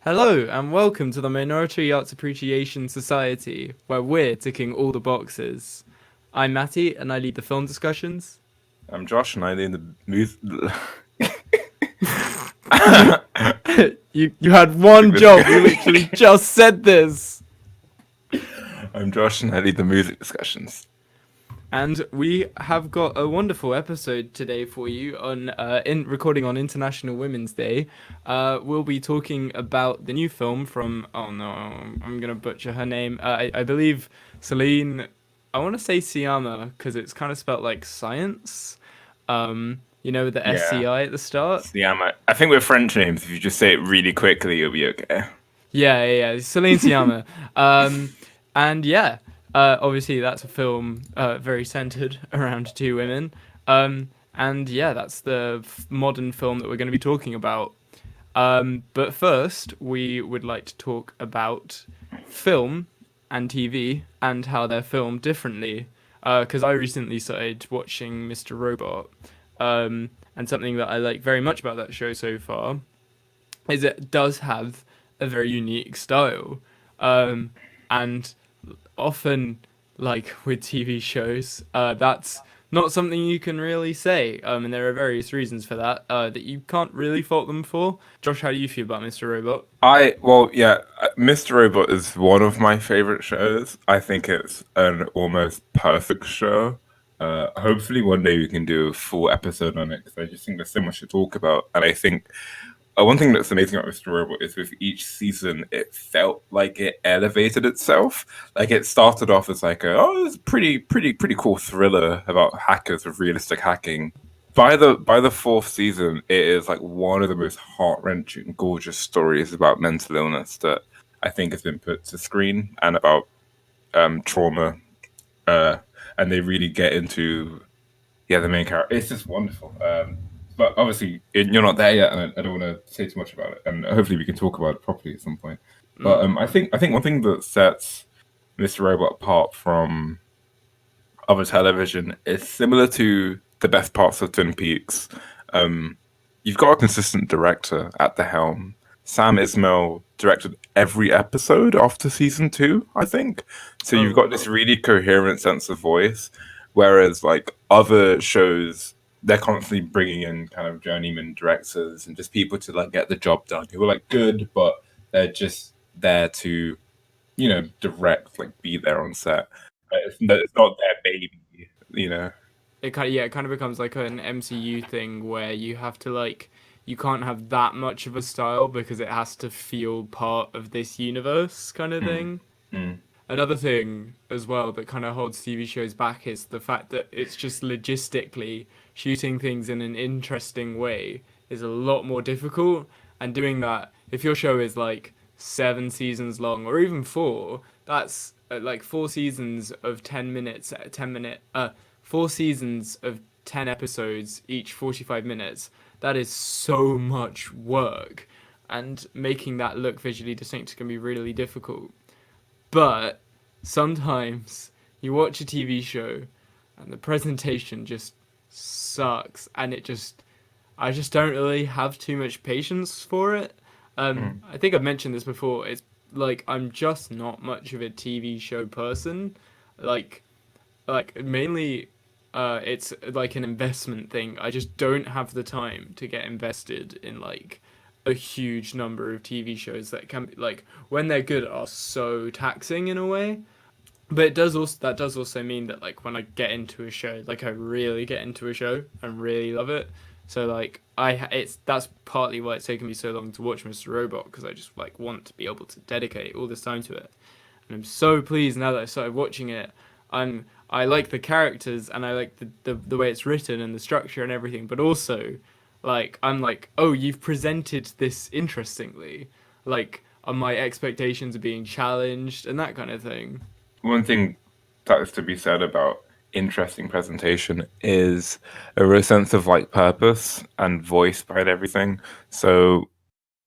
Hello and welcome to the Minority Arts Appreciation Society, where we're ticking all the boxes. I'm Mattie and I lead the film discussions. I'm Josh, and I lead the music. You had one job, you literally just said this. I'm Josh, and I lead the music discussions. And we have got a wonderful episode today for you on in recording on International Women's Day. We'll be talking about the new film from I'm gonna butcher her name. I believe Celine. I want to say Sciamma because it's kind of spelt like science. With the Yeah, SCI at the start. Sciamma. I think with French names, if you just say it really quickly, you'll be okay. Yeah. Celine Sciamma. And yeah, obviously that's a film very centered around two women. And yeah, that's the modern film that we're going to be talking about. But first, we would like to talk about film and TV and how they're filmed differently. Because I recently started watching Mr. Robot. And something that I like very much about that show so far is it does have a very unique style. And often, like with TV shows, that's not something you can really say. And there are various reasons for that that you can't really fault them for. Josh, how do you feel about Mr. Robot? Mr. Robot is one of my favorite shows. I think it's an almost perfect show. Hopefully, one day we can do a full episode on it because I just think there's so much to talk about. And I think one thing that's amazing about Mr. Robot is with each season, it felt like it elevated itself. Like it started off as like it's pretty cool thriller about hackers with realistic hacking. By the fourth season, it is like one of the most heart wrenching, gorgeous stories about mental illness that I think has been put to screen and about trauma. Uh, and they really get into the main character. It's just wonderful. But obviously, you're not there yet, and I don't want to say too much about it. And hopefully, we can talk about it properly at some point. But Mm. I think one thing that sets Mr. Robot apart from other television is similar to the best parts of Twin Peaks. Um, you've got a consistent director at the helm. Sam Ismail directed every episode after season two, I think. So you've Oh, got this really coherent sense of voice, whereas like other shows, they're constantly bringing in kind of journeyman directors and just people to like get the job done who are like good, but they're just there to direct, like be there on set. It's not their baby, you know. it kind of becomes like an MCU thing where you have to like you can't have that much of a style because it has to feel part of this universe kind of Mm, thing. mm, Another thing as well that kind of holds TV shows back is the fact that it's just logistically shooting things in an interesting way is a lot more difficult. And doing that, if your show is like 7 seasons long or even four, that's like 4 seasons of 10 minutes, 10 minute, 4 seasons of 10 episodes, each 45 minutes. That is so much work. And making that look visually distinct can be really difficult. But sometimes you watch a TV show and the presentation just sucks and I just don't really have too much patience for it. mm, I think I've mentioned this before. It's like I'm just not much of a TV show person. Like mainly it's like an investment thing. I just don't have the time to get invested in like a huge number of TV shows that can like when they're good are so taxing in a way. But it does also that does also mean that like when I get into a show, like I really get into a show and really love it. So like it's that's partly why it's taken me so long to watch Mr. Robot because I just like want to be able to dedicate all this time to it. And I'm so pleased now that I started watching it. I like the characters and I like the way it's written and the structure and everything, but also like I'm like, oh, you've presented this interestingly. Like my expectations are being challenged and that kind of thing. one thing that is to be said about interesting presentation is a real sense of like purpose and voice behind everything. So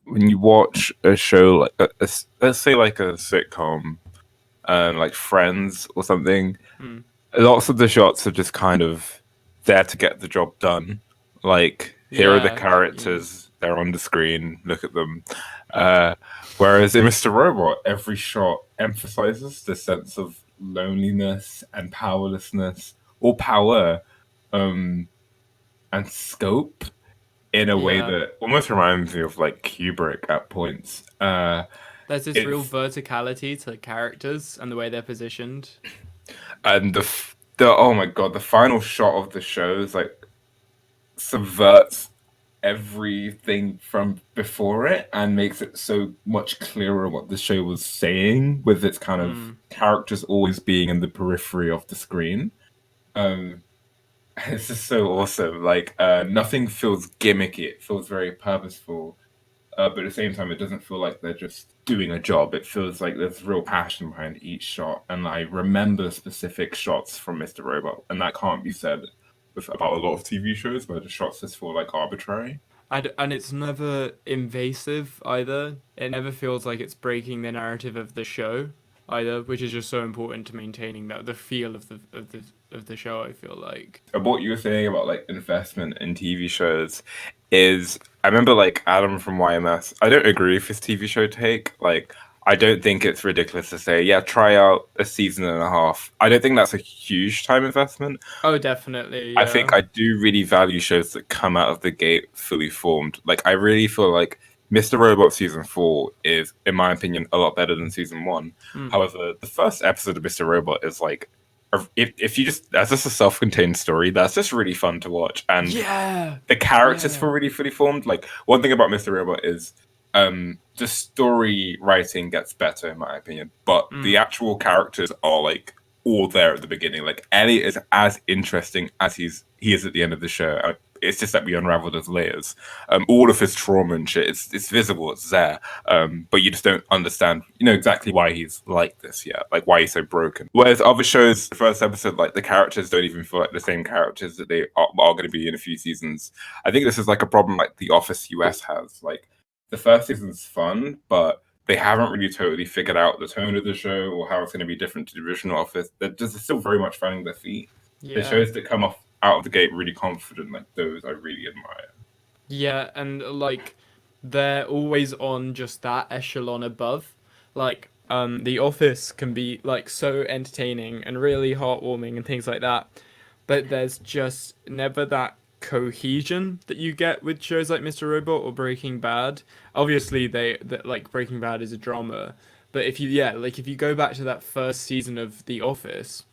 when you watch a show like let's say like a sitcom, like Friends or something, Mm. lots of the shots are just kind of there to get the job done. Like here are the Yeah, yeah. characters. they're on the screen. Look at them. Uh, Whereas in Mr. Robot, every shot emphasizes the sense of loneliness and powerlessness, or power, um, and scope in a way Yeah. that almost reminds me of like Kubrick at points. There's this real It's verticality to characters and the way they're positioned. and the oh my god, the final shot of the show is like subverts everything from before it and makes it so much clearer what the show was saying, with its kind of Mm. characters always being in the periphery of the screen. Um, it's just so awesome. Like nothing feels gimmicky. It feels very purposeful. But at the same time, it doesn't feel like they're just doing a job. It feels like there's real passion behind each shot, and I remember specific shots from Mr. Robot, and that can't be said about a lot of TV shows where the shots just feel like arbitrary. And it's never invasive either. It never feels like it's breaking the narrative of the show either, which is just so important to maintaining that the feel of the show. I feel like. What you were saying about like investment in TV shows is I remember like Adam from YMS. I don't agree with his TV show take. Like I don't think it's ridiculous to say, yeah, try out a season and a half. I don't think that's a huge time investment. Oh, definitely, I think yeah. I do really value shows that come out of the gate fully formed. Like I really feel like Mr. Robot season 4 is, in my opinion, a lot better than season 1. Mm. However, the first episode of Mr. Robot is like if you just that's just a self-contained story that's just really fun to watch, and Yeah, the characters yeah. feel really fully formed. Like one thing about Mr. Robot is the story writing gets better in my opinion, but the Mm. actual characters are like all there at the beginning. Like Ellie is as interesting as he is at the end of the show. It's just that we unraveled his layers. All of his trauma and shit, it's visible, it's there. But you just don't understand, exactly why he's like this yet, like why he's so broken. Whereas other shows, the first episode, like the characters don't even feel like the same characters that they are going to be in a few seasons. I think this is like a problem like The Office US has. Like the first season's fun, but they haven't really totally figured out the tone of the show or how it's going to be different to the original Office. They're just still very much finding their feet. The Yeah. shows that come off out of the gate really confident, like those, I really admire. Yeah, and like they're always on just that echelon above. Like The Office can be like so entertaining and really heartwarming and things like that. But there's just never that cohesion that you get with shows like Mr. Robot or Breaking Bad. Obviously they that like Breaking Bad is a drama, but if you go back to that first season of The Office,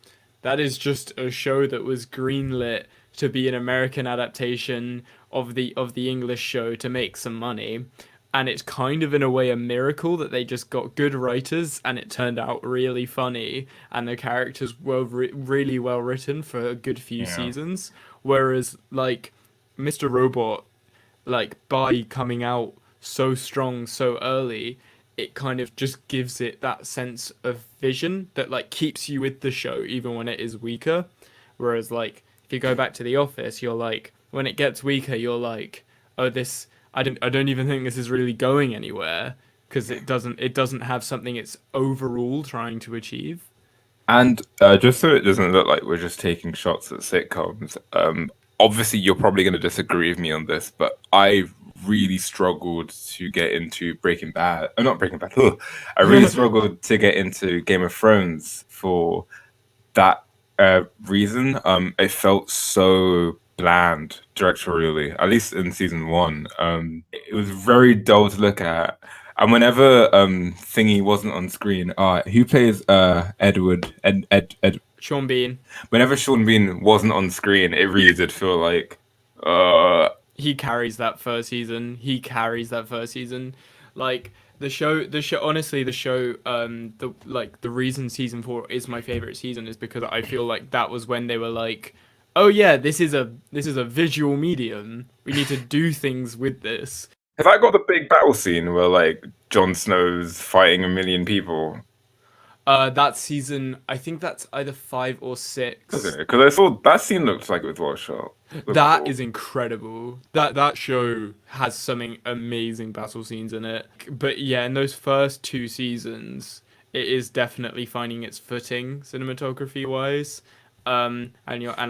that is just a show that was greenlit to be an American adaptation of the English show to make some money. And it's kind of in a way a miracle that they just got good writers and it turned out really funny and the characters were really well written for a good few Yeah. seasons. Whereas like Mr. Robot, like by coming out so strong so early, it kind of just gives it that sense of vision that like keeps you with the show even when it is weaker. Whereas like if you go back to The Office, you're like when it gets weaker, you're like, oh this I don't even think this is really going anywhere because it doesn't have something it's overall trying to achieve. And just so it doesn't look like we're just taking shots at sitcoms, obviously you're probably going to disagree with me on this, but I really struggled to get into Breaking Bad. Not Breaking Bad. Ugh. I really struggled to get into Game of Thrones for that reason. It felt so bland directorially, at least in season 1. It was very dull to look at. And whenever Thingy wasn't on screen, who plays Edward? Ed. Sean Bean, Whenever Sean Bean wasn't on screen, it really did feel like, uh, he carries that first season. He carries that first season. Like the show honestly the show the reason season 4 is my favorite season is because I feel like that was when they were like, "Oh yeah, this is a visual medium. We need to do things with this." have I got the big battle scene where like Jon Snow's fighting a million people? That season, I think that's either 5 or 6. Because I saw that scene looked like it was well shot. Looked That cool. is incredible. That show has some amazing battle scenes in it. But yeah, in those first 2 seasons, it is definitely finding its footing cinematography wise. And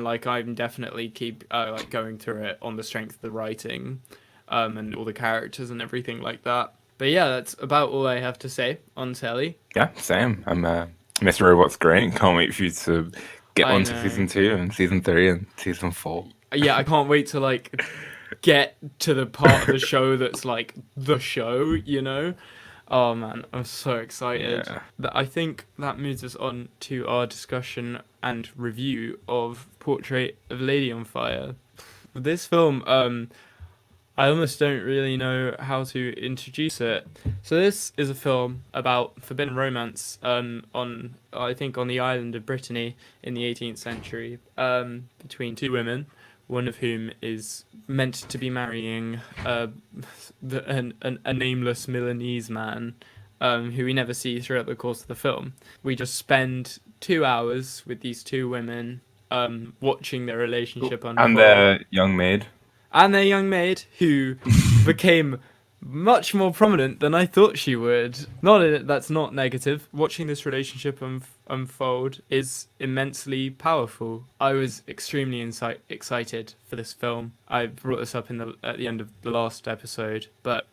like I'm definitely keep like going through it on the strength of the writing. and all the characters and everything like that. But yeah, that's about all I have to say on telly. Yeah, same. I'm Mr. Robot's great. Can't wait for you to get I on to know. season 2 and season 3 and season 4. Yeah, I can't wait to like get to the part of the show that's like the show, you know? Oh man, I'm so excited. Yeah. I think that moves us on to our discussion and review of Portrait of a Lady on Fire. This film, I almost don't really know how to introduce it. So this is a film about forbidden romance, on I think on the island of Brittany in the 18th century, between two women, one of whom is meant to be marrying a nameless Milanese man, who we never see throughout the course of the film. We just spend 2 hours with these two women, watching their relationship And unfold, the young maid. and their young maid, who became much more prominent than I thought she would. That's not negative. Watching this relationship unfold is immensely powerful. I was extremely excited for this film. I brought this up at the end of the last episode, but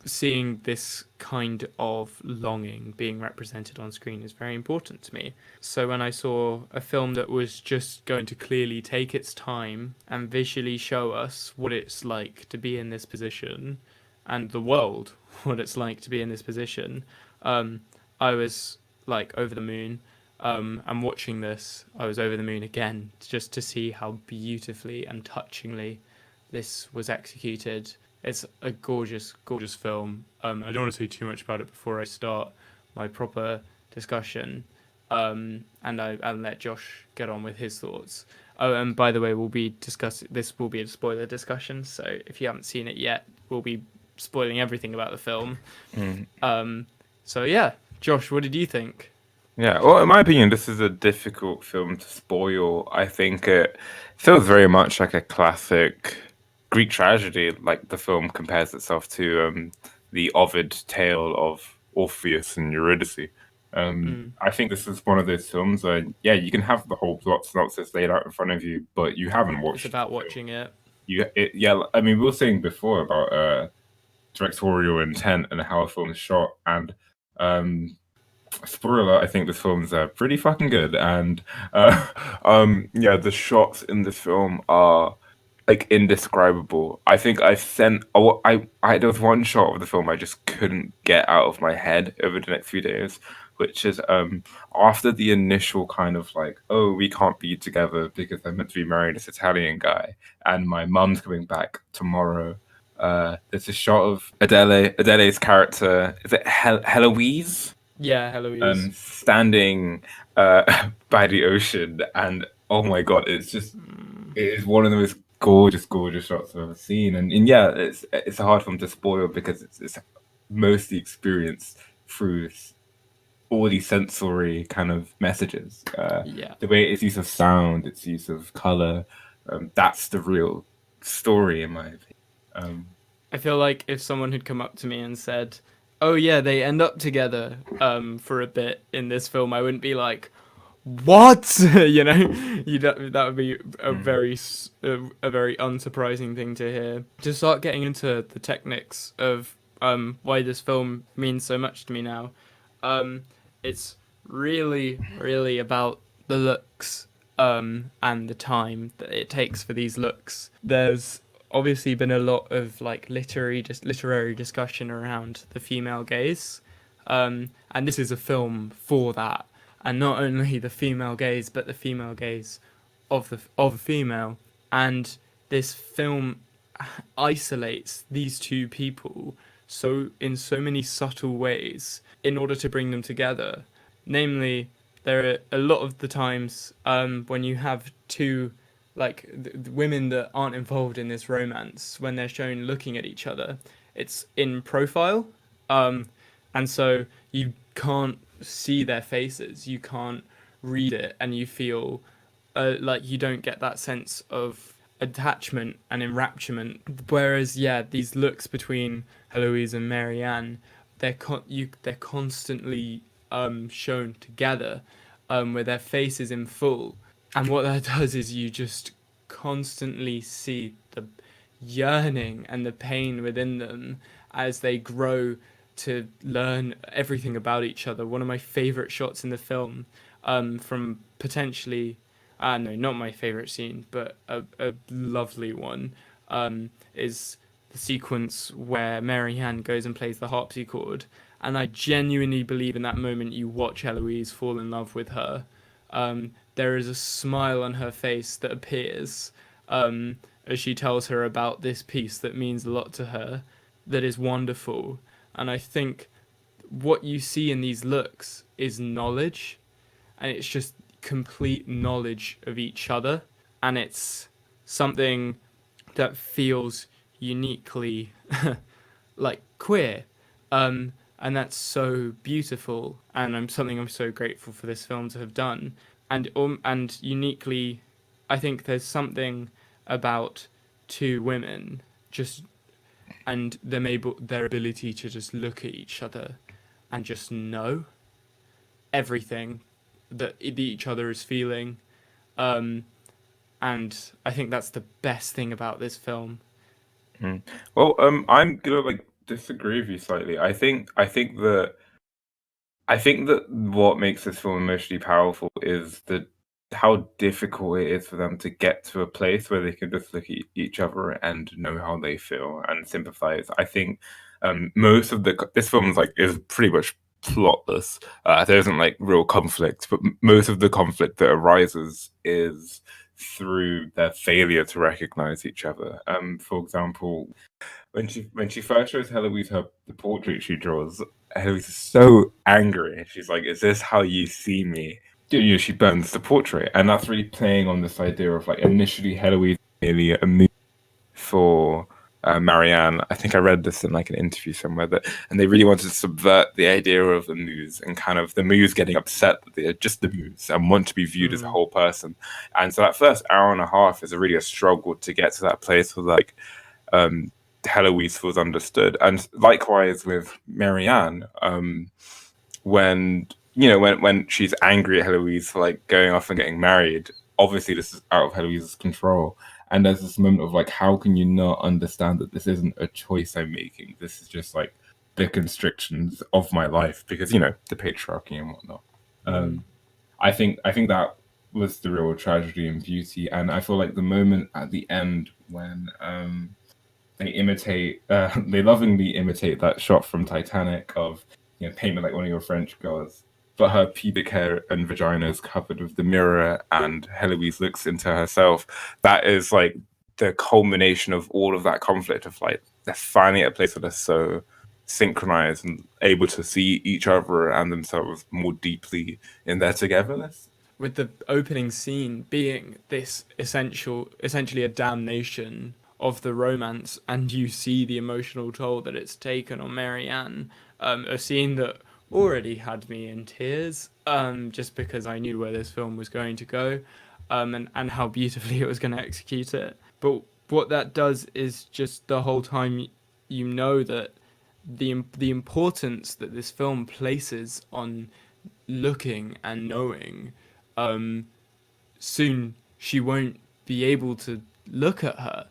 seeing this kind of longing being represented on screen is very important to me. So when I saw a film that was just going to clearly take its time and visually show us what it's like to be in this position, and the world what it's like to be in this position, I was like over the moon. And watching this, I was over the moon again, just to see how beautifully and touchingly this was executed. It's a gorgeous, gorgeous film. I don't want to say too much about it before I start my proper discussion. And I'll let Josh get on with his thoughts. Oh, and by the way, this will be a spoiler discussion, so if you haven't seen it yet, we'll be spoiling everything about the film. Mm. So yeah, Josh, what did you think? Yeah, well, in my opinion, this is a difficult film to spoil. I think it feels very much like a classic Greek tragedy, like the film compares itself to the Ovid tale of Orpheus and Eurydice. Mm, I think this is one of those films where, yeah, you can have the whole plot synopsis laid out in front of you, but you haven't it's watched about the film. watching it. Yeah, I mean, we were saying before about directorial intent and how a film is shot, and um, spoiler alert, I think this film's pretty fucking good, and uh, yeah, the shots in this film are like indescribable. I think I sent, oh, there was one shot of the film I just couldn't get out of my head over the next few days, which is after the initial kind of like, oh, we can't be together because I'm meant to be marrying this Italian guy, and my mum's coming back tomorrow. There's a shot of Adele's character. Is it Heloise? Yeah, Heloise. Standing by the ocean, and oh my god, it is one of the most gorgeous, gorgeous shots I've ever seen. And yeah, it's a hard film to spoil because it's mostly experienced through all these sensory kind of messages. Yeah. The way its use of sound, its use of color, that's the real story in my opinion. Um, I feel like if someone had come up to me and said, "Oh yeah, they end up together for a bit in this film," I wouldn't be like, "What?" You know, that would be mm, a very unsurprising thing to hear. To start getting into the techniques of why this film means so much to me now, um, it's really about the looks, and the time that it takes for these looks. There's obviously been a lot of like literary discussion around the female gaze, and this is a film for that, and not only the female gaze but the female gaze of a female. And this film isolates these two people in so many subtle ways in order to bring them together. Namely, there are a lot of the times, when you have two, like the women that aren't involved in this romance, when they're shown looking at each other, it's in profile, um, and so you can't see their faces, you can't read it, and you feel like you don't get that sense of attachment and enrapturement. Whereas, yeah, these looks between Heloise and Marianne, they're constantly shown together, with their faces in full, and what that does is you just constantly see yearning and the pain within them as they grow to learn everything about each other. One of my favorite shots in the film, from potentially, no, not my favorite scene, but a lovely one, is the sequence where Marianne goes and plays the harpsichord. And I genuinely believe in that moment you watch Eloise fall in love with her. There is a smile on her face that appears, as she tells her about this piece that means a lot to her, that is wonderful. And I think what you see in these looks is knowledge, and it's just complete knowledge of each other, and it's something that feels uniquely like queer, and that's so beautiful, and I'm so grateful for this film to have done, and uniquely, I think there's something about two women just and their ability to just look at each other and just know everything that each other is feeling. Um, and I think that's the best thing about this film. Mm. Well, I'm gonna like disagree with you slightly. I think that what makes this film emotionally powerful is how difficult it is for them to get to a place where they can just look at each other and know how they feel and sympathize. I think most of this film is pretty much plotless. There isn't like real conflict, but most of the conflict that arises is through their failure to recognize each other. For example, when she first shows Heloise the portrait she draws, Heloise is so angry. She's like, "Is this how you see me?" She burns the portrait, and that's really playing on this idea of like initially Heloise merely a move for Marianne. I think I read this in like an interview somewhere and they really wanted to subvert the idea of the muse and kind of the muse getting upset that they're just the muse and want to be viewed as a Mm, whole person. And so that first hour and a half is really a struggle to get to that place where like um, Heloise feels understood. And likewise with Marianne, when she's angry at Heloise for like going off and getting married, obviously this is out of Heloise's control. And there's this moment of like, how can you not understand that this isn't a choice I'm making? This is just like the constrictions of my life because the patriarchy and whatnot. mm, Um, I think that was the real tragedy and beauty, and I feel like the moment at the end when they lovingly imitate that shot from Titanic of paint me like one of your French girls, but her pubic hair and vagina is covered with the mirror, and Heloise looks into herself. That is like the culmination of all of that conflict of like they're finally at a place where they're so synchronized and able to see each other and themselves more deeply in their togetherness. with the opening scene being this essentially a damnation of the romance, and you see the emotional toll that it's taken on Marianne. A scene that already had me in tears, just because I knew where this film was going to go, and how beautifully it was going to execute it. But what that does is just the whole time you know that the importance that this film places on looking and knowing, um, soon she won't be able to look at her,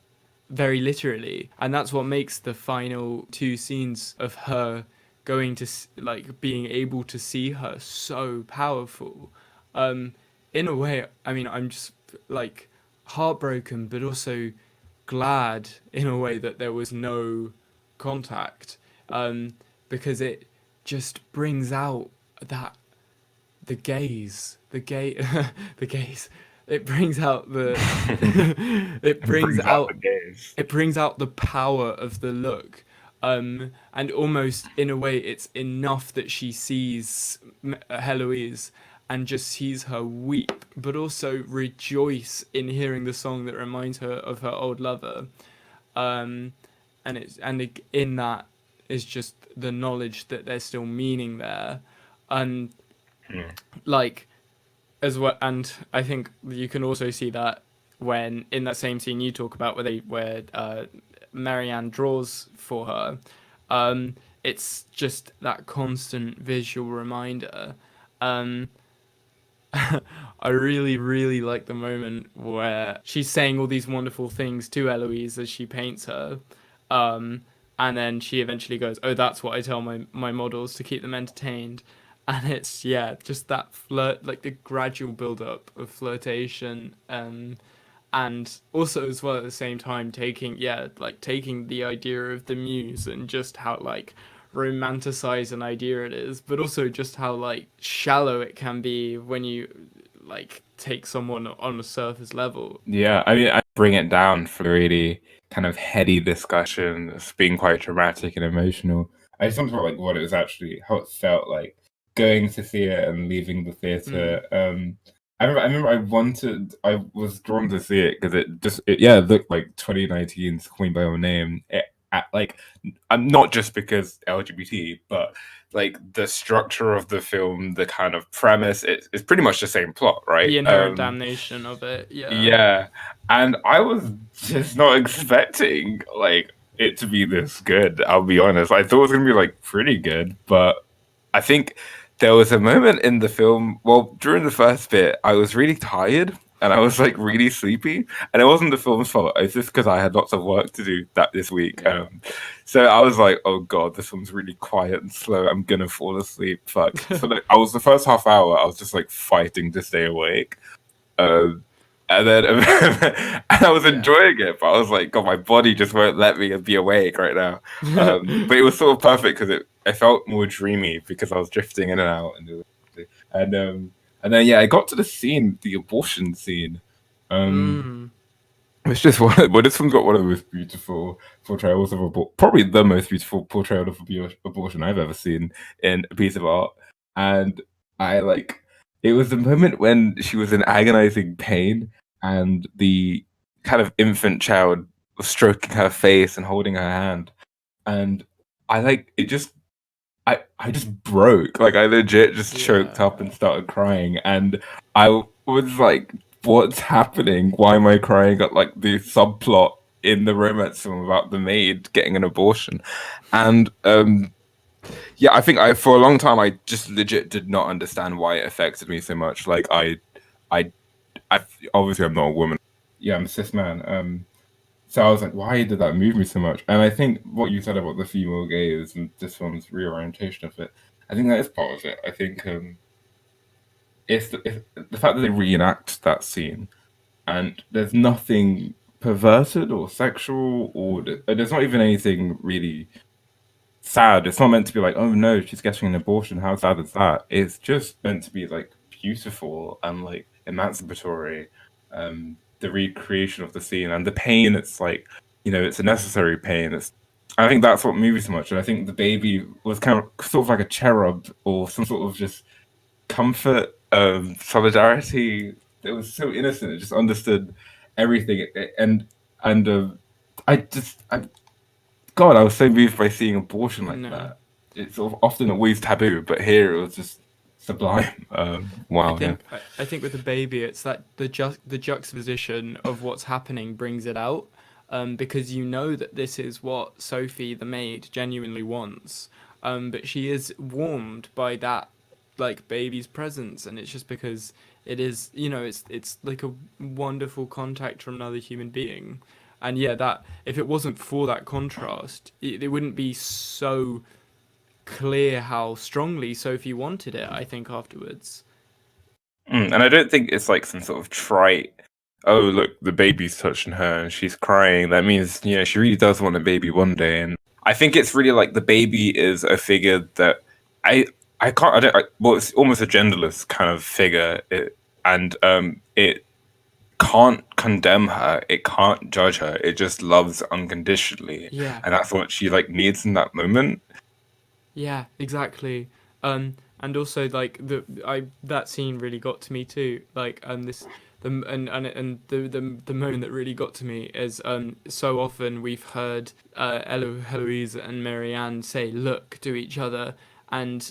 very literally, and that's what makes the final two scenes of her going to like being able to see her so powerful. Um, in a way, I mean, I'm just like heartbroken, but also glad in a way that there was no contact, um, because it just brings out that the gaze, the gaze. It brings out the, it It brings brings out the out, gaze. it brings out the power of the look, and almost in a way, it's enough that she sees Heloise and just sees her weep, but also rejoice in hearing the song that reminds her of her old lover, um, in that is just the knowledge that there's still meaning there, and Mm. like as well. And I think you can also see that when in that same scene you talk about where Marianne draws for her, it's just that constant visual reminder, um, I really, really like the moment where she's saying all these wonderful things to Eloise as she paints her. Um, and then she eventually goes, "Oh, that's what I tell my models to keep them entertained." And it's, yeah, just that flirt, like the gradual build up of flirtation, and also as well at the same time taking, yeah, like taking the idea of the muse and just how like romanticized an idea it is, but also just how like shallow it can be when you like take someone on a surface level. Yeah, I mean, I bring it down for a really kind of heady discussion, it's being quite dramatic and emotional. I just want to talk about like what it was actually, how it felt like going to see it and leaving the theater. Mm. I wanted, I was drawn to see it because yeah, it looked like 2019's Queen by Your Name. Like, I'm not just because LGBT, but like the structure of the film, the kind of premise, it's pretty much the same plot, right? The inherent damnation of it, yeah. Yeah, and I was just not expecting like it to be this good. I'll be honest. I thought it was gonna be like pretty good, but I think there was a moment in the film. Well, during the first bit, I was really tired and I was like really sleepy, and it wasn't the film's fault. It's just because I had lots of work to do that this week. Yeah. So I was like, "Oh God, this one's really quiet and slow. I'm gonna fall asleep." Fuck. So like, I was the first half hour. I was just like fighting to stay awake. Um, and then and I was Yeah. enjoying it, but I was like, God, my body just won't let me be awake right now. But it was sort of perfect because it felt more dreamy because I was drifting in and out and um and then yeah, I got to the scene, the abortion scene. Um, Mm. it's just one. But this one's got one of the most beautiful portrayals of probably the most beautiful portrayal of abortion I've ever seen in a piece of art. And I like it was the moment when she was in agonizing pain, and the kind of infant child was stroking her face and holding her hand, and I like it just. I just broke. Like I legit just choked Yeah. up and started crying, and I was like, "What's happening? Why am I crying at like the subplot in the romance film about the maid getting an abortion?" And yeah, I think I for a long time I just legit did not understand why it affected me so much. Like I, I obviously I'm not a woman. Yeah, I'm a cis man. So I was like, why did that move me so much? And I think what you said about the female gaze and this one's reorientation of it, I think that is part of it. I think it's the fact that they reenact that scene and there's nothing perverted or sexual or there's not even anything really sad. It's not meant to be like, oh no, she's getting an abortion. How sad is that? It's just meant to be like beautiful and like emancipatory. The recreation of the scene and the pain. It's like, it's a necessary pain. I think that's what moves so much. And I think the baby was kind of sort of like a cherub or some sort of just comfort, solidarity. It was so innocent. It just understood everything. And God, I was so moved by seeing abortion like No. that. It's sort of often always taboo, but here it was just sublime. I Wow, yeah. think I think with the baby, it's that the juxtaposition of what's happening brings it out, because you know that this is what Sophie the maid genuinely wants, but she is warmed by that like baby's presence, and it's just because it is, it's like a wonderful contact from another human being, and yeah, that if it wasn't for that contrast, it wouldn't be so clear how strongly Sophie wanted it. I think afterwards. And I don't think it's like some sort of trite. Oh, look, the baby's touching her and she's crying. That means, she really does want a baby one day. And I think it's really like the baby is a figure that I I can't I don't I, well, it's almost a genderless kind of figure. It can't condemn her. It can't judge her. It just loves unconditionally, Yeah, and that's what she like needs in that moment. yeah, exactly. And also like that scene really got to me too. Like this the and the moment that really got to me is so often we've heard Heloise and Marianne say look to each other, and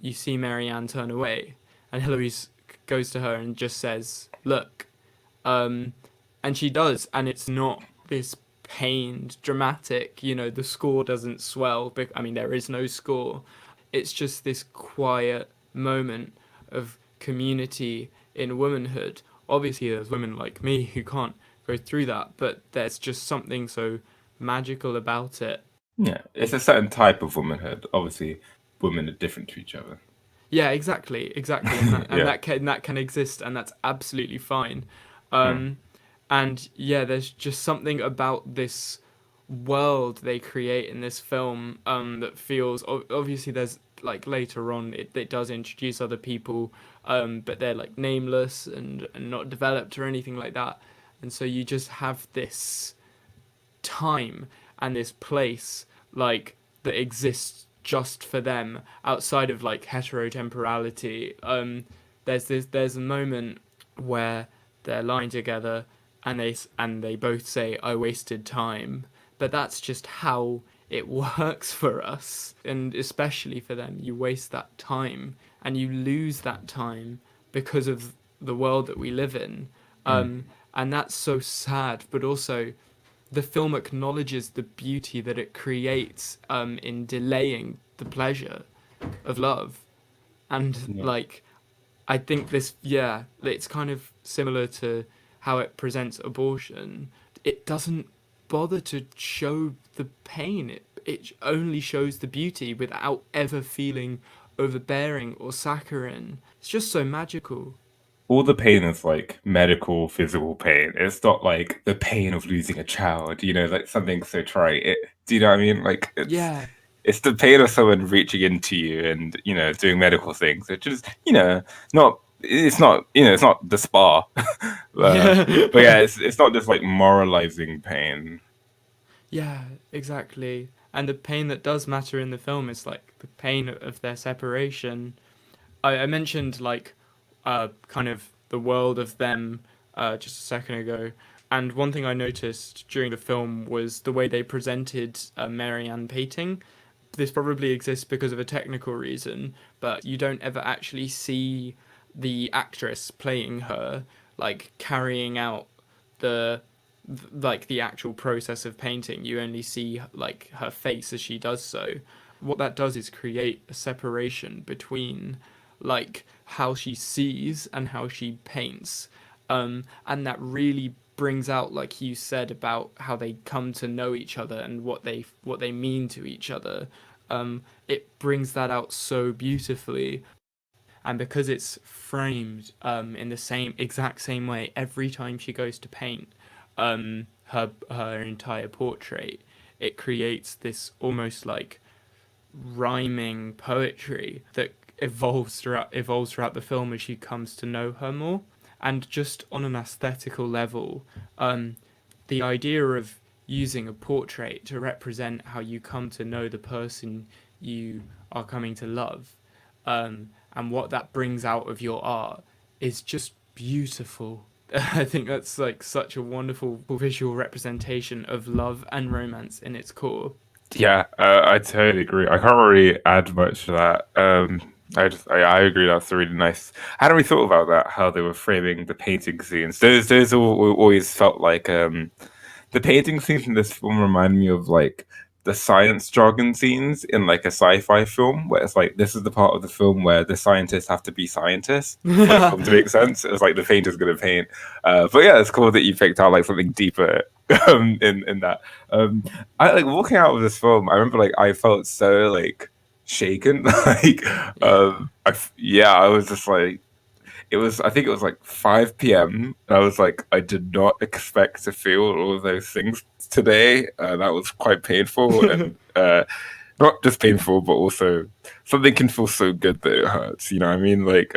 you see Marianne turn away, and Heloise goes to her and just says look, um, and she does, and it's not this pained, dramatic. The score doesn't swell. I mean, there is no score. It's just this quiet moment of community in womanhood. Obviously, there's women like me who can't go through that, but there's just something so magical about it. Yeah, it's a certain type of womanhood. Obviously, women are different to each other. Yeah, exactly, and Yeah. that can exist, and that's absolutely fine. Mm. Um, and yeah, there's just something about this world they create in this film that feels obviously there's like later on it does introduce other people, but they're like nameless and not developed or anything like that, and so you just have this time and this place like that exists just for them outside of like heterotemporality. There's a moment where they're lying together and they both say I wasted time, but that's just how it works for us, and especially for them you waste that time and you lose that time because of the world that we live in. Mm. And that's so sad, but also the film acknowledges the beauty that it creates in delaying the pleasure of love. And Yeah. like, I think this, yeah, it's kind of similar to how it presents abortion. It doesn't bother to show the pain. It only shows the beauty without ever feeling overbearing or saccharine. It's just so magical. All the pain is like medical, physical pain. It's not like the pain of losing a child, like something so trite. Do you know what I mean? Like Yeah. it's the pain of someone reaching into you and doing medical things. Which is not it's not the spa, but yeah, Yeah. it's not just like moralizing pain. Yeah, exactly. And the pain that does matter in the film is like the pain of their separation. I mentioned like kind of the world of them just a second ago. And one thing I noticed during the film was the way they presented Marianne painting. This probably exists because of a technical reason, but you don't ever actually see the actress playing her like carrying out the like the actual process of painting. You only see like her face as she does so. What that does is create a separation between like how she sees and how she paints, and that really brings out, like you said, about how they come to know each other and what they mean to each other. It brings that out so beautifully, and because it's framed in the same exact same way every time she goes to paint her entire portrait, it creates this almost like rhyming poetry that evolves throughout the film as she comes to know her more. And just on an aesthetical level, the idea of using a portrait to represent how you come to know the person you are coming to love, and what that brings out of your art is just beautiful. I think that's like such a wonderful visual representation of love and romance in its core. Yeah, I totally agree. I can't really add much to that. I agree. That's really nice. I hadn't really thought about that. How they were framing the painting scenes. Those always felt like the painting scenes in this film remind me of like the science jargon scenes in like a sci-fi film, where it's like this is the part of the film where the scientists have to be scientists for the film to make sense. It's like the painter's gonna paint. But yeah, it's cool that you picked out like something deeper in that. Um, I like walking out of this film. I remember like I felt so like shaken. Like Yeah. yeah, I was just like I think it was like 5 p.m. And I was like, I did not expect to feel all of those things today. That was quite painful and not just painful, but also something can feel so good that it hurts. You know what I mean? Like,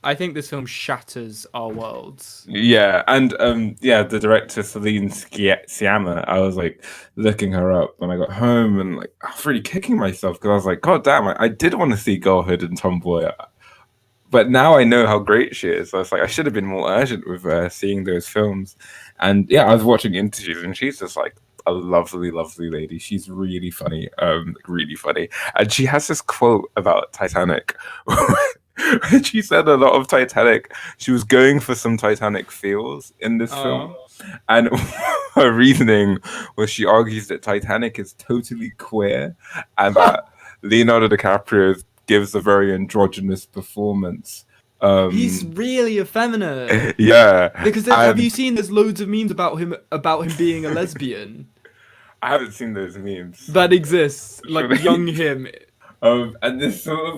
I think this film shatters our worlds. yeah. And yeah, the director, Celine Sciamma, I was like looking her up when I got home and like, I was really kicking myself because I was like, God damn, I did want to see Girlhood and Tomboy. But now I know how great she is. I was like, I should have been more urgent with seeing those films. And yeah, I was watching interviews, and she's just like a lovely, lovely lady. She's really funny. And she has this quote about Titanic. She said a lot of Titanic. She was going for some Titanic feels in this film, Oh. and her reasoning was she argues that Titanic is totally queer, and that Leonardo DiCaprio gives a very androgynous performance. He's really effeminate. Yeah, Because have you and seen there's loads of memes about him being a lesbian I haven't seen those memes. that exists, like Surely. young him. And this sort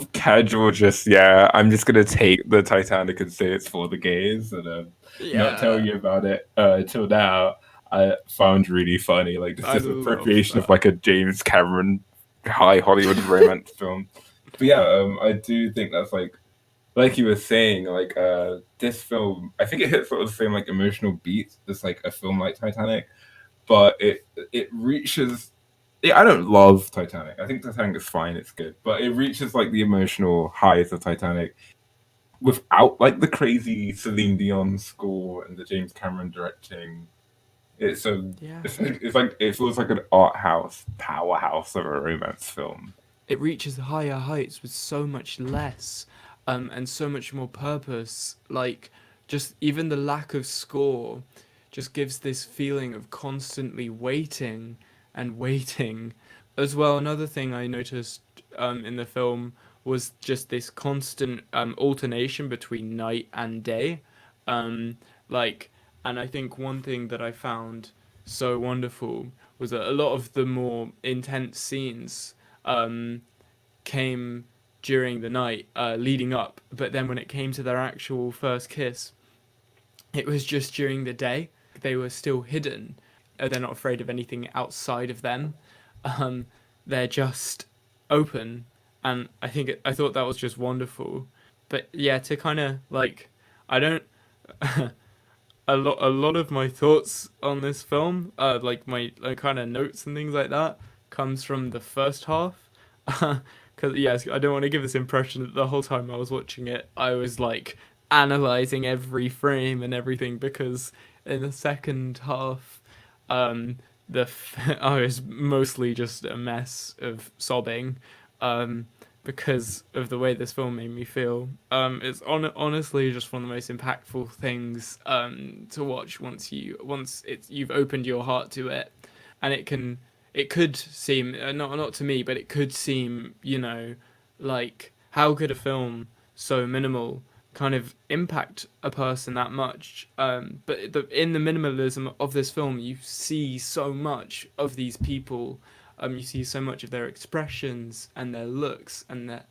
of casual, just yeah, I'm just gonna take the Titanic and say it's for the gays, and not tell Yeah, you about it till now. I found really funny, like this I love appropriation of that. like a James Cameron high Hollywood romance film. But yeah, I do think that's like you were saying, like this film, I think it hits sort of the same like emotional beats as like a film like Titanic, but it reaches. Yeah, I don't love Titanic. I think Titanic is fine, it's good, but it reaches like the emotional highs of Titanic without like the crazy Celine Dion score and the James Cameron directing. It's a Yeah. it's like it feels like an art house powerhouse of a romance film. It reaches higher heights with so much less, and so much more purpose. Like, just even the lack of score just gives this feeling of constantly waiting and waiting. As well, another thing I noticed in the film was just this constant alternation between night and day. Um, like, and I think one thing that I found so wonderful was that a lot of the more intense scenes um, came during the night leading up, but then when it came to their actual first kiss, it was just during the day. They were still hidden. They're not afraid of anything outside of them. Um, they're just open, and I thought that was just wonderful. But yeah, to kind of like, I don't. A lot of my thoughts on this film, like my kind of notes and things like that, comes from the first half. Because yes, I don't want to give this impression that the whole time I was watching it, I was like analyzing every frame and everything. Because in the second half, um, I was mostly just a mess of sobbing. Um, because of the way this film made me feel. It's honestly just one of the most impactful things to watch you've opened your heart to it, and it could seem not to me, but it could seem like how could a film so minimal kind of impact a person that much. But in the minimalism of this film, you see so much of these people. You see so much of their expressions and their looks and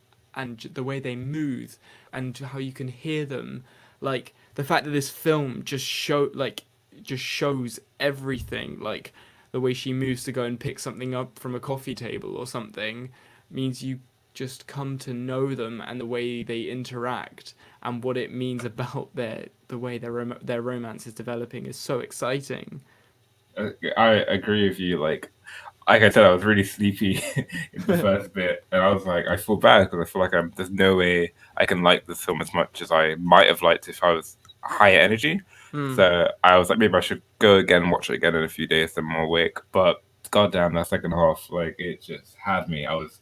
the way they move and how you can hear them. Like the fact that this film just shows everything. Like the way she moves to go and pick something up from a coffee table or something means you just come to know them and the way they interact and what it means about the way their romance is developing is so exciting. I agree with you. Like I said, I was really sleepy in the first bit, and I was like, I feel bad because I feel like there's no way I can like this film as much as I might have liked if I was higher energy. Hmm. So I was like, maybe I should go again and watch it again in a few days so I'm more awake. But goddamn, that second half, like it just had me. I was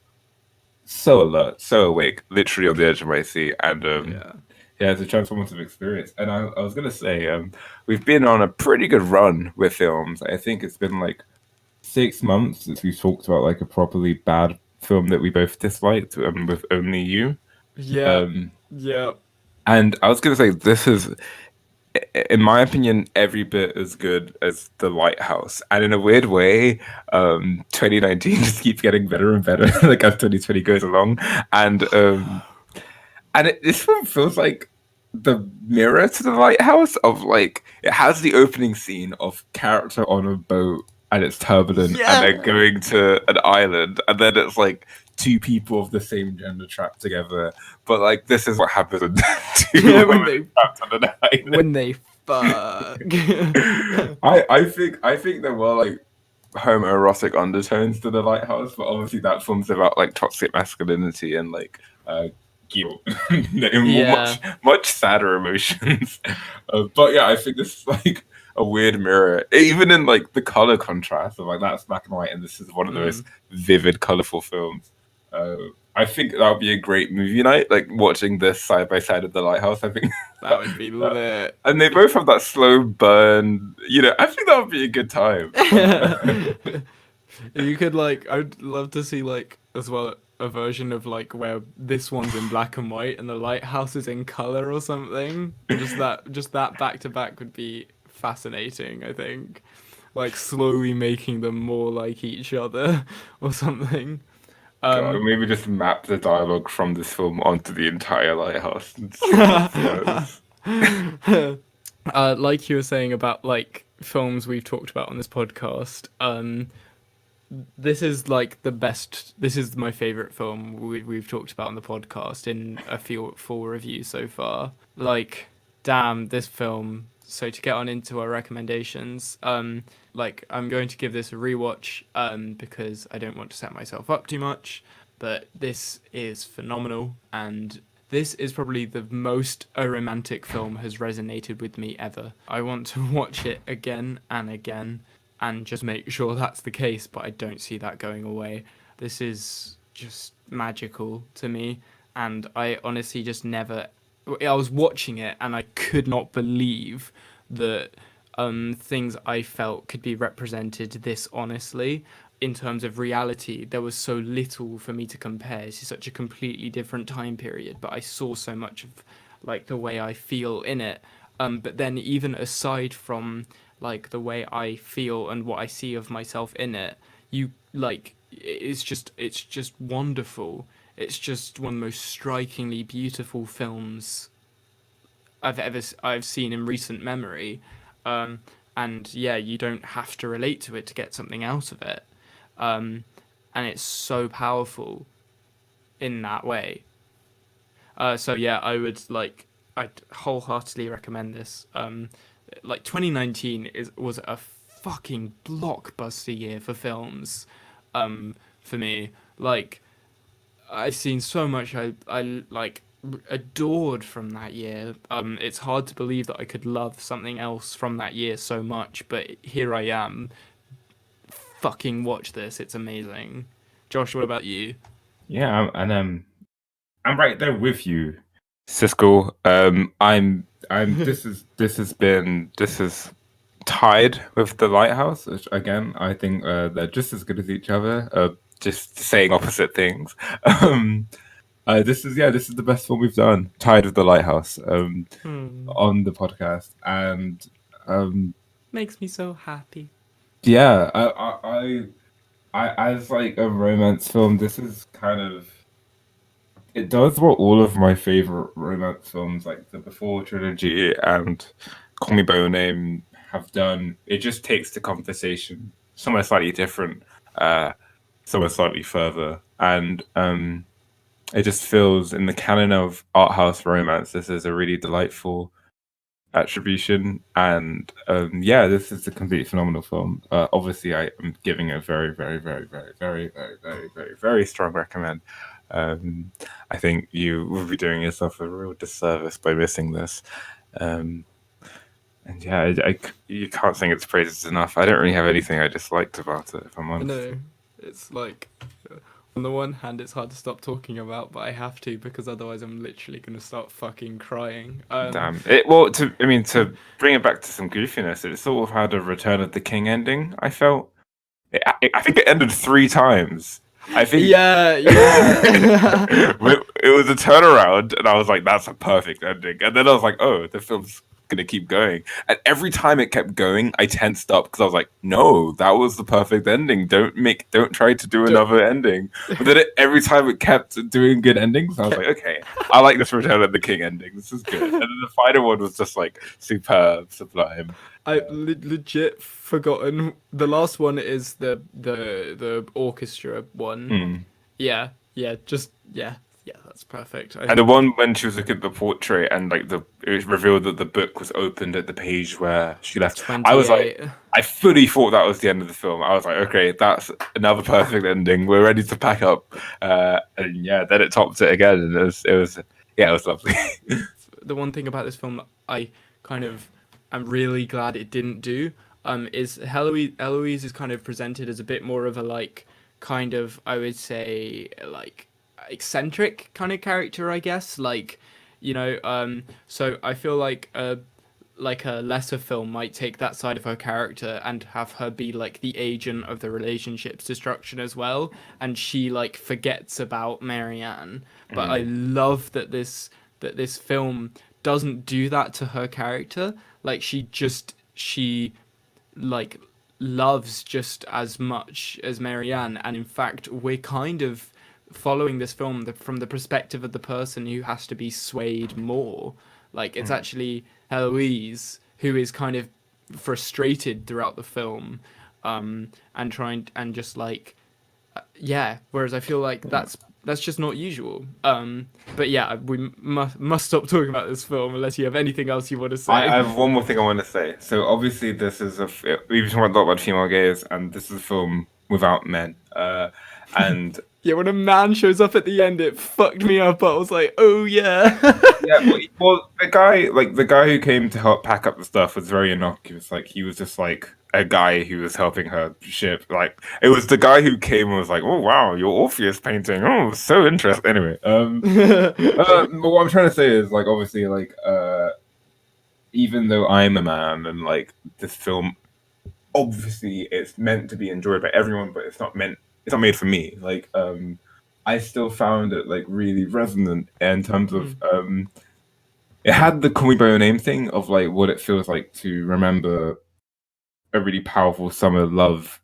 so alert, so awake, literally on the edge of my seat, and Yeah. yeah, it's a transformative experience. And I was gonna say, we've been on a pretty good run with films. I think it's been like 6 months since we talked about like a properly bad film that we both disliked, with Only You. Yeah. Um, Yeah. and I was gonna say this is, in my opinion, every bit as good as The Lighthouse. And in a weird way, 2019 just keeps getting better and better, like as 2020 goes along. And this film feels like the mirror to The Lighthouse of like it has the opening scene of character on a boat and it's turbulent and they're Yeah. going to an island and then it's like two people of the same gender trapped together. But like this is what happens when two Yeah. women are trapped on an island. When they fuck. I think there were like homoerotic undertones to The Lighthouse, but obviously that film's about like toxic masculinity and like guilt, Yeah. much sadder emotions. But yeah, I think this is like a weird mirror, even in like the color contrast of like that's black and white, and this is one of the Mm. most vivid, colorful films. Uh, I think that would be a great movie night, like watching this side by side of The Lighthouse. I think That would be that, lit. and they both have that slow burn. I think that would be a good time. You could like, I'd love to see like as well. a version of like where this one's in black and white and the lighthouse is in color or something. Just that back to back would be fascinating, I think. Like slowly making them more like each other or something. God, Um, maybe just map the dialogue from this film onto the entire lighthouse and see what it says. like you were saying about like films we've talked about on this podcast, this is like the best. This is my favorite film we've talked about on the podcast in a few full reviews so far. Like, damn, this film. So to get on into our recommendations, like I'm going to give this a rewatch, because I don't want to set myself up too much. But this is phenomenal, and this is probably the most a romantic film has resonated with me ever. I want to watch it again and again and just make sure that's the case, but I don't see that going away. This is just magical to me, and I honestly just never. I was watching it and I could not believe that things I felt could be represented this honestly. In terms of reality, there was so little for me to compare. It's such a completely different time period, but I saw so much of like the way I feel in it. But then even aside from like the way I feel and what I see of myself in it, you like it's just wonderful. It's just one of the most strikingly beautiful films I've seen in recent memory. Um, and yeah, you don't have to relate to it to get something out of it. Um, and it's so powerful in that way. So yeah, I'd wholeheartedly recommend this. Like 2019 was a fucking blockbuster year for films. For me, like I've seen so much I like adored from that year. It's hard to believe that I could love something else from that year so much, but here I am. Fucking watch this. It's amazing. Josh, what about you? Yeah, I'm right there with you, Siskel. I'm. This is tied with the Lighthouse, which again I think they're just as good as each other. Just saying opposite things. Um, this is the best one we've done, tied with the Lighthouse. Hmm. On the podcast, and um, Makes me so happy. yeah, as like a romance film, this is kind of it does what all of my favorite romance films, like the Before trilogy and Call Me by Your Name, have done. It just takes the conversation somewhere slightly different, uh, somewhere slightly further, and it just feels in the canon of art house romance. This is a really delightful attribution, and yeah, this is a complete phenomenal film. Obviously, I am giving it a very, very, very, very, very, very, very, very, very strong recommend. Um, I think you will be doing yourself a real disservice by missing this. Um, and yeah, you can't sing its praises enough. I don't really have anything I disliked about it, if I'm I honest. know. It's like, on the one hand, it's hard to stop talking about, but I have to because otherwise I'm literally gonna start fucking crying. Damn it. Well, to bring it back to some goofiness, it sort of had a Return of the King ending. I felt. I think it ended three times. I think Yeah, yeah. it was a turnaround, and I was like, "That's a perfect ending." And then I was like, "Oh, the film's gonna keep going." And every time it kept going, I tensed up because I was like, "No, that was the perfect ending. Don't try to do Don't- another ending." But then every time it kept doing good endings, I was like, "Okay, I like this Return of the King ending. This is good." And then the final one was just like superb, sublime. Legit forgotten. The last one is the orchestra one. Mm. Yeah, yeah, just yeah. That's perfect. And the one when she was looking at the portrait and like it was revealed that the book was opened at the page where she left. I was like, 28. I fully thought that was the end of the film. I was like, okay, that's another perfect ending. We're ready to pack up. And yeah, then it topped it again, and yeah, it was lovely. The one thing about this film that I kind of am really glad it didn't do is Eloise is kind of presented as a bit more of a like kind of I would say like eccentric kind of character I guess like so I feel like like a lesser film might take that side of her character and have her be like the agent of the relationship's destruction as well, and she like forgets about Marianne. But I Mm, love that this film doesn't do that to her character. Like she like loves just as much as Marianne, and in fact, we're kind of following this film from the perspective of the person who has to be swayed more. Like it's mm. actually Heloise who is kind of frustrated throughout the film, and trying and just like yeah. Whereas I feel like Yeah. that's just not usual. But yeah, we must stop talking about this film unless you have anything else you want to I say. have one more thing I want to say. So obviously, we've been talking a lot about female gays, and this is a film without men. And Yeah, when a man shows up at the end, it fucked me up. I was like, oh yeah. yeah, well, the guy who came to help pack up the stuff was very innocuous. Like he was just like a guy who was helping her ship. Like it was the guy who came and was like, "Oh wow, your Orpheus painting. Oh, so interesting." Anyway, but what I'm trying to say is like obviously even though I'm a man and like this film obviously it's meant to be enjoyed by everyone, but it's not made for me. Like I still found it like really resonant in terms of Mm, it had the call me by your name thing of like what it feels like to remember a really powerful summer love.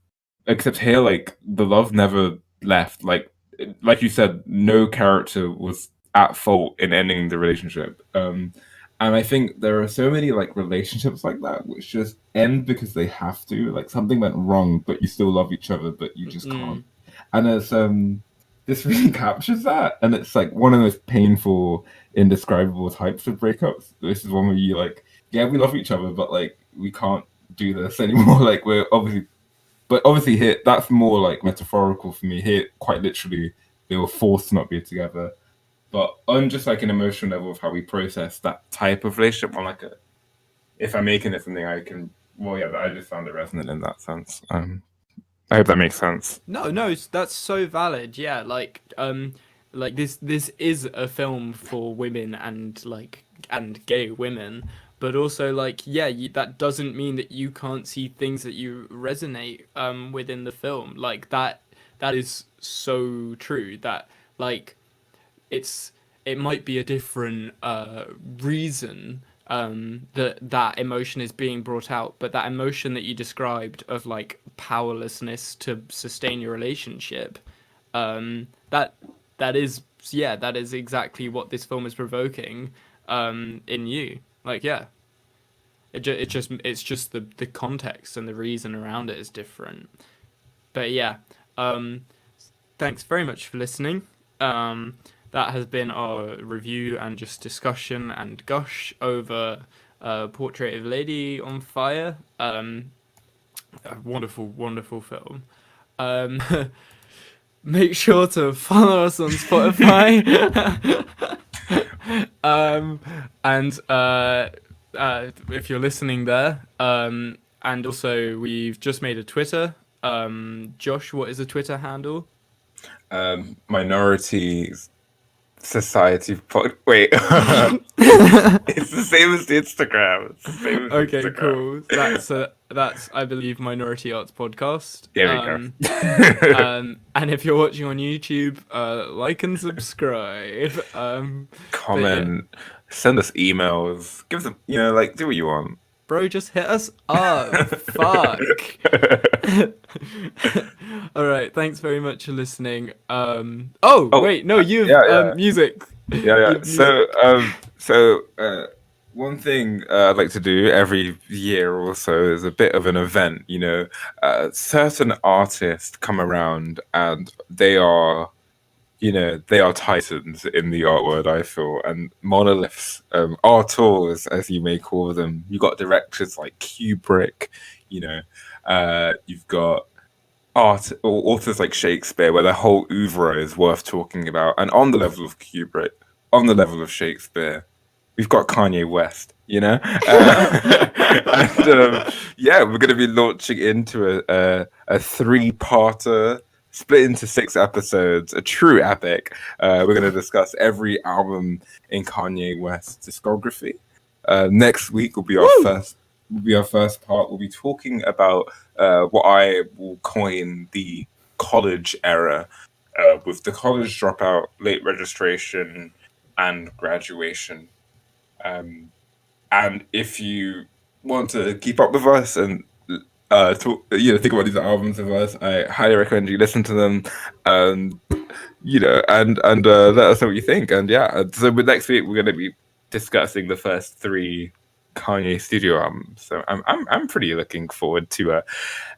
Except here, like the love never left. Like you said, no character was at fault in ending the relationship. And I think there are so many like relationships like that which just end because they have to. Like something went wrong, but you still love each other, but you just can't. mm, And it's this really captures that, and it's like one of those painful, indescribable types of breakups. This is one where you like, yeah, we love each other, but like we can't do this anymore. Like we're obviously, but obviously here that's more like metaphorical for me. Here, quite literally, they were forced to not be together. But on just like an emotional level of how we process that type of relationship, on like a, if I'm making it something I can, well, yeah, I just found it resonant in that sense. I hope that makes sense. no, no, that's so valid. Yeah, like this is a film for women and like and gay women, but also like yeah, that doesn't mean that you can't see things that you resonate within the film. Like that is so true. That like it's it might be a different reason that emotion is being brought out, but that emotion that you described of like powerlessness to sustain your relationship, that that is yeah, that is exactly what this film is provoking in you. Like yeah, it's just the context and the reason around it is different. But yeah, um, thanks very much for listening. That has been our review and just discussion and gush over Portrait of a Lady on Fire. A wonderful, wonderful film. Um, make sure to follow us on Spotify. And if you're listening there, and also we've just made a Twitter. Josh, what is the Twitter handle? Minority Society wait. It's the same as the Instagram. It's the same as the Okay, Instagram. cool. That's I believe Minority Arts Podcast. There we go. And if you're watching on YouTube, like and subscribe. But yeah, Comment, send us emails, give them, like do what you want. bro, just hit us up. Fuck. All right, thanks very much for listening. Oh Oh, wait, no, you've yeah, yeah, music. yeah. You have music. One thing I'd like to do every year or so is a bit of an event. Certain artists come around and they are titans in the art world, I feel, and monoliths, artors, as you may call them. You've got directors like Kubrick, you've got authors like Shakespeare, where their whole oeuvre is worth talking about. And on the level of Kubrick, on the level of Shakespeare, we've got Kanye West, and yeah, we're going to be launching into a three-parter split into 6 episodes, a true epic. We're going to discuss every album in Kanye West's discography. Next week will be our Woo! first part. We'll be talking about what I will coin the college era, with the college dropout, late registration, and graduation. Um, and if you want to keep up with us and talk, think about these albums with us, I highly recommend you listen to them. Um, and let us know what you think. And yeah, so next week we're going to be discussing the first three Kanye studio albums. So I'm pretty looking forward to.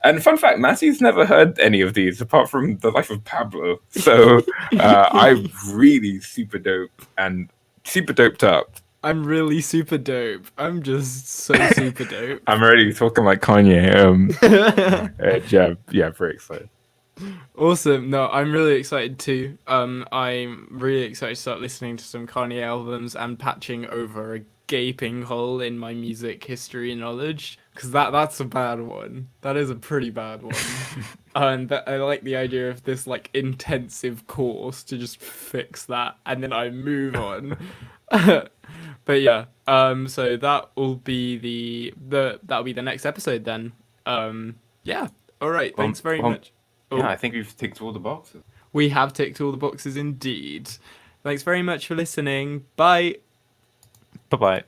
And fun fact, Mattie's never heard any of these apart from The Life of Pablo. So I'm really super dope and super doped up. I'm really super dope. I'm just so super dope. I'm already talking like Kanye. Yeah, very excited. Awesome. No, I'm really excited too. I'm really excited to start listening to some Kanye albums and patching over a gaping hole in my music history knowledge because that's a bad one. That is a pretty bad one. And I like the idea of this like intensive course to just fix that and then I move on. But yeah, so that will be that'll be the next episode then. Yeah. All right. Thanks very much. Yeah, Oh, I think we've ticked all the boxes. we have ticked all the boxes indeed. Thanks very much for listening. Bye. Bye bye.